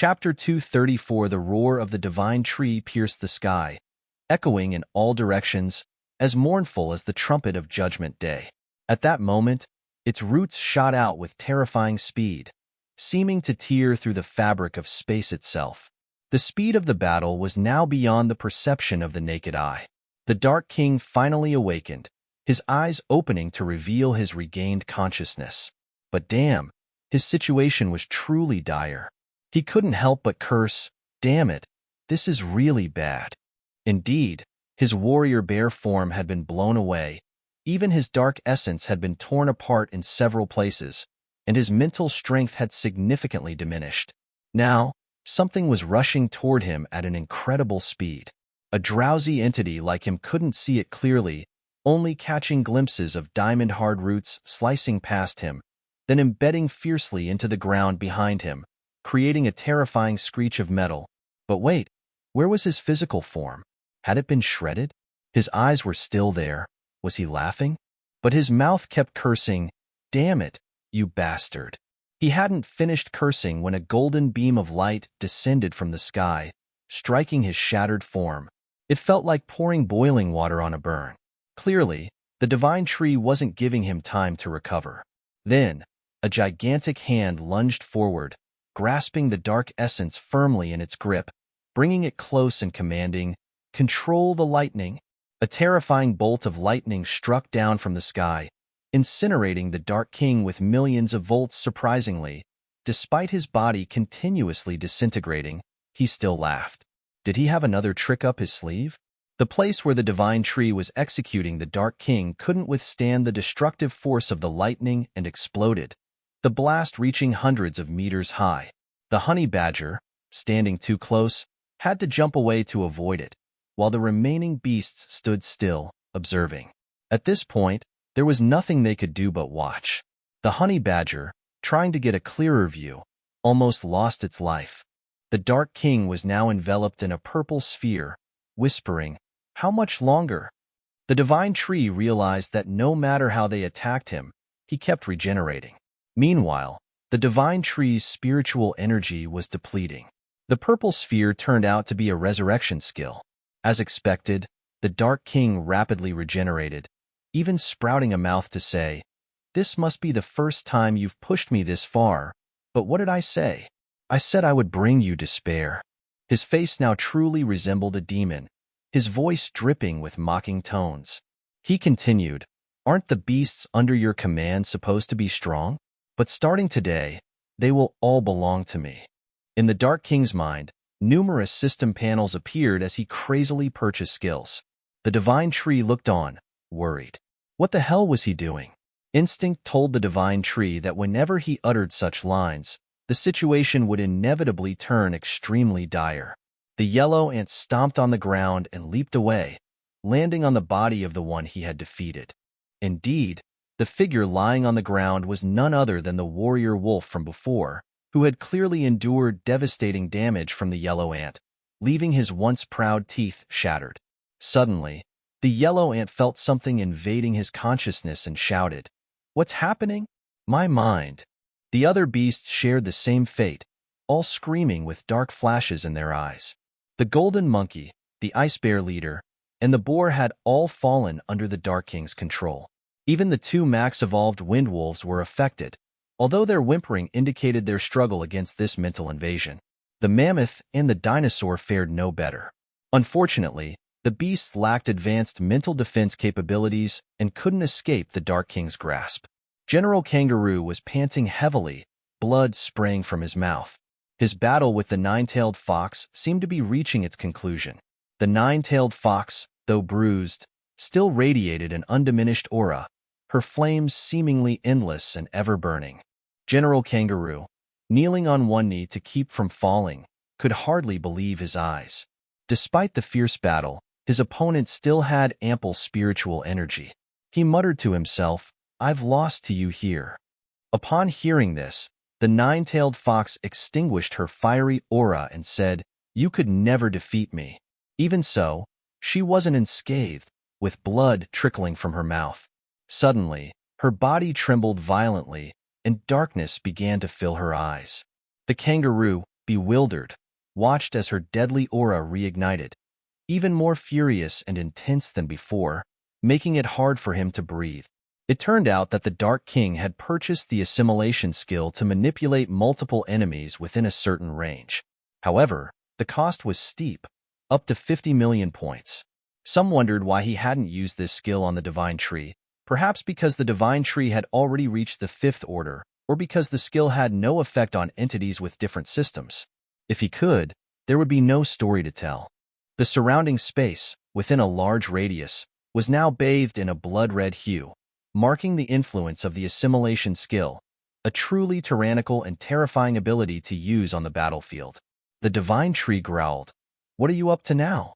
Chapter 234 The roar of the divine tree pierced the sky, echoing in all directions, as mournful as the trumpet of Judgment Day. At that moment, its roots shot out with terrifying speed, seeming to tear through the fabric of space itself. The speed of the battle was now beyond the perception of the naked eye. The Dark King finally awakened, his eyes opening to reveal his regained consciousness. But damn, his situation was truly dire. He couldn't help but curse, "Damn it, this is really bad." Indeed, his warrior bear form had been blown away, even his dark essence had been torn apart in several places, and his mental strength had significantly diminished. Now, something was rushing toward him at an incredible speed. A drowsy entity like him couldn't see it clearly, only catching glimpses of diamond-hard roots slicing past him, then embedding fiercely into the ground behind him, creating a terrifying screech of metal. But wait, where was his physical form? Had it been shredded? His eyes were still there. Was he laughing? But his mouth kept cursing, "Damn it, you bastard." He hadn't finished cursing when a golden beam of light descended from the sky, striking his shattered form. It felt like pouring boiling water on a burn. Clearly, the divine tree wasn't giving him time to recover. Then, a gigantic hand lunged forward, grasping the dark essence firmly in its grip, bringing it close and commanding, "Control the lightning." A terrifying bolt of lightning struck down from the sky, incinerating the Dark King with millions of volts. Surprisingly, despite his body continuously disintegrating, he still laughed. Did he have another trick up his sleeve? The place where the divine tree was executing the Dark King couldn't withstand the destructive force of the lightning and exploded, the blast reaching hundreds of meters high. The honey badger, standing too close, had to jump away to avoid it, while the remaining beasts stood still, observing. At this point, there was nothing they could do but watch. The honey badger, trying to get a clearer view, almost lost its life. The Dark King was now enveloped in a purple sphere, whispering, "How much longer?" The divine tree realized that no matter how they attacked him, he kept regenerating. Meanwhile, the divine tree's spiritual energy was depleting. The purple sphere turned out to be a resurrection skill. As expected, the Dark King rapidly regenerated, even sprouting a mouth to say, "This must be the first time you've pushed me this far, but what did I say? I said I would bring you despair." His face now truly resembled a demon, his voice dripping with mocking tones. He continued, "Aren't the beasts under your command supposed to be strong? But starting today, they will all belong to me." In the Dark King's mind, numerous system panels appeared as he crazily purchased skills. The divine tree looked on, worried. What the hell was he doing? Instinct told the divine tree that whenever he uttered such lines, the situation would inevitably turn extremely dire. The yellow ant stomped on the ground and leaped away, landing on the body of the one he had defeated. Indeed, the figure lying on the ground was none other than the warrior wolf from before, who had clearly endured devastating damage from the yellow ant, leaving his once proud teeth shattered. Suddenly, the yellow ant felt something invading his consciousness and shouted, "What's happening? My mind." The other beasts shared the same fate, all screaming with dark flashes in their eyes. The golden monkey, the ice bear leader, and the boar had all fallen under the Dark King's control. Even the two max-evolved wind wolves were affected, although their whimpering indicated their struggle against this mental invasion. The mammoth and the dinosaur fared no better. Unfortunately, the beasts lacked advanced mental defense capabilities and couldn't escape the Dark King's grasp. General Kangaroo was panting heavily, blood spraying from his mouth. His battle with the nine-tailed fox seemed to be reaching its conclusion. The nine-tailed fox, though bruised, still radiated an undiminished aura, her flames seemingly endless and ever-burning. General Kangaroo, kneeling on one knee to keep from falling, could hardly believe his eyes. Despite the fierce battle, his opponent still had ample spiritual energy. He muttered to himself, "I've lost to you here." Upon hearing this, the nine-tailed fox extinguished her fiery aura and said, "You could never defeat me." Even so, she wasn't unscathed, with blood trickling from her mouth. Suddenly, her body trembled violently, and darkness began to fill her eyes. The kangaroo, bewildered, watched as her deadly aura reignited, even more furious and intense than before, making it hard for him to breathe. It turned out that the Dark King had purchased the assimilation skill to manipulate multiple enemies within a certain range. However, the cost was steep, up to 50 million points. Some wondered why he hadn't used this skill on the Divine Tree, perhaps because the Divine Tree had already reached the 5th order, or because the skill had no effect on entities with different systems. If he could, there would be no story to tell. The surrounding space, within a large radius, was now bathed in a blood-red hue, marking the influence of the assimilation skill, a truly tyrannical and terrifying ability to use on the battlefield. The Divine Tree growled, "What are you up to now?"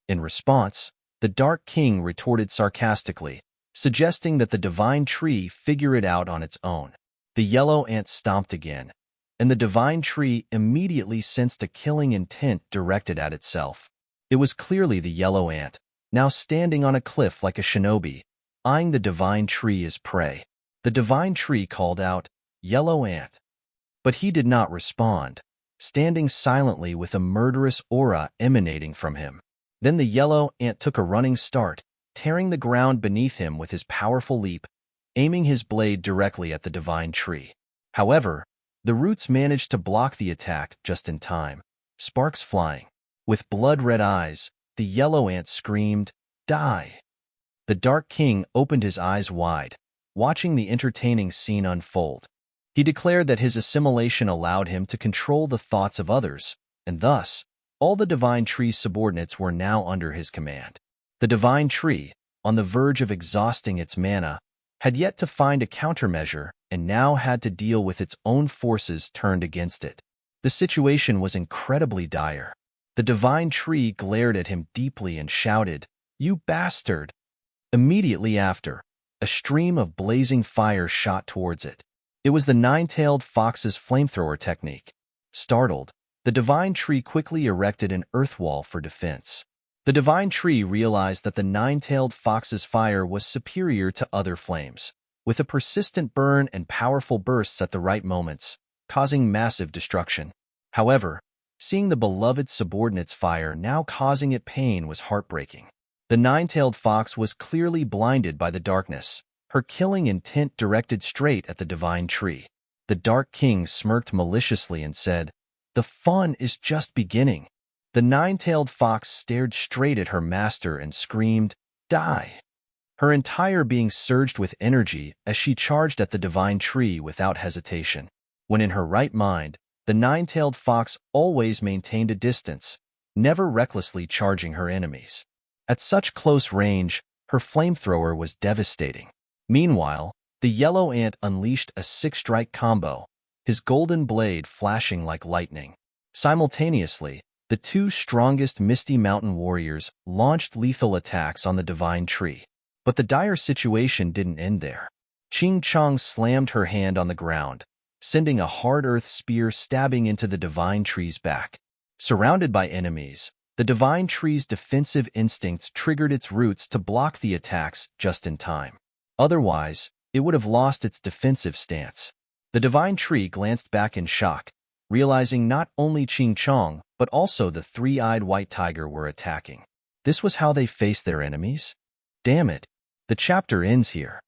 In response, the Dark King retorted sarcastically, suggesting that the Divine Tree figure it out on its own. The yellow ant stomped again, and the Divine Tree immediately sensed a killing intent directed at itself. It was clearly the yellow ant, now standing on a cliff like a shinobi, eyeing the Divine Tree as prey. The Divine Tree called out, "Yellow ant." But he did not respond, standing silently with a murderous aura emanating from him. Then the yellow ant took a running start, tearing the ground beneath him with his powerful leap, aiming his blade directly at the Divine Tree. However, the roots managed to block the attack just in time, sparks flying. With blood-red eyes, the yellow ant screamed, "Die!" The Dark King opened his eyes wide, watching the entertaining scene unfold. He declared that his assimilation allowed him to control the thoughts of others, and thus, all the Divine Tree's subordinates were now under his command. The Divine Tree, on the verge of exhausting its mana, had yet to find a countermeasure and now had to deal with its own forces turned against it. The situation was incredibly dire. The Divine Tree glared at him deeply and shouted, "You bastard!" Immediately after, a stream of blazing fire shot towards it. It was the nine-tailed fox's flamethrower technique. Startled, the Divine Tree quickly erected an earth wall for defense. The Divine Tree realized that the nine-tailed fox's fire was superior to other flames, with a persistent burn and powerful bursts at the right moments, causing massive destruction. However, seeing the beloved subordinate's fire now causing it pain was heartbreaking. The nine-tailed fox was clearly blinded by the darkness, her killing intent directed straight at the Divine Tree. The Dark King smirked maliciously and said, "The fun is just beginning." The nine-tailed fox stared straight at her master and screamed, "Die!" Her entire being surged with energy as she charged at the Divine Tree without hesitation. When in her right mind, the nine-tailed fox always maintained a distance, never recklessly charging her enemies. At such close range, her flamethrower was devastating. Meanwhile, the yellow ant unleashed a six-strike combo, his golden blade flashing like lightning. Simultaneously, the two strongest Misty Mountain warriors launched lethal attacks on the Divine Tree. But the dire situation didn't end there. Ching Chong slammed her hand on the ground, sending a hard earth spear stabbing into the Divine Tree's back. Surrounded by enemies, the Divine Tree's defensive instincts triggered its roots to block the attacks just in time. Otherwise, it would have lost its defensive stance. The Divine Tree glanced back in shock, realizing not only Ching Chong, but also the three-eyed white tiger were attacking. This was how they faced their enemies? Damn it, the chapter ends here.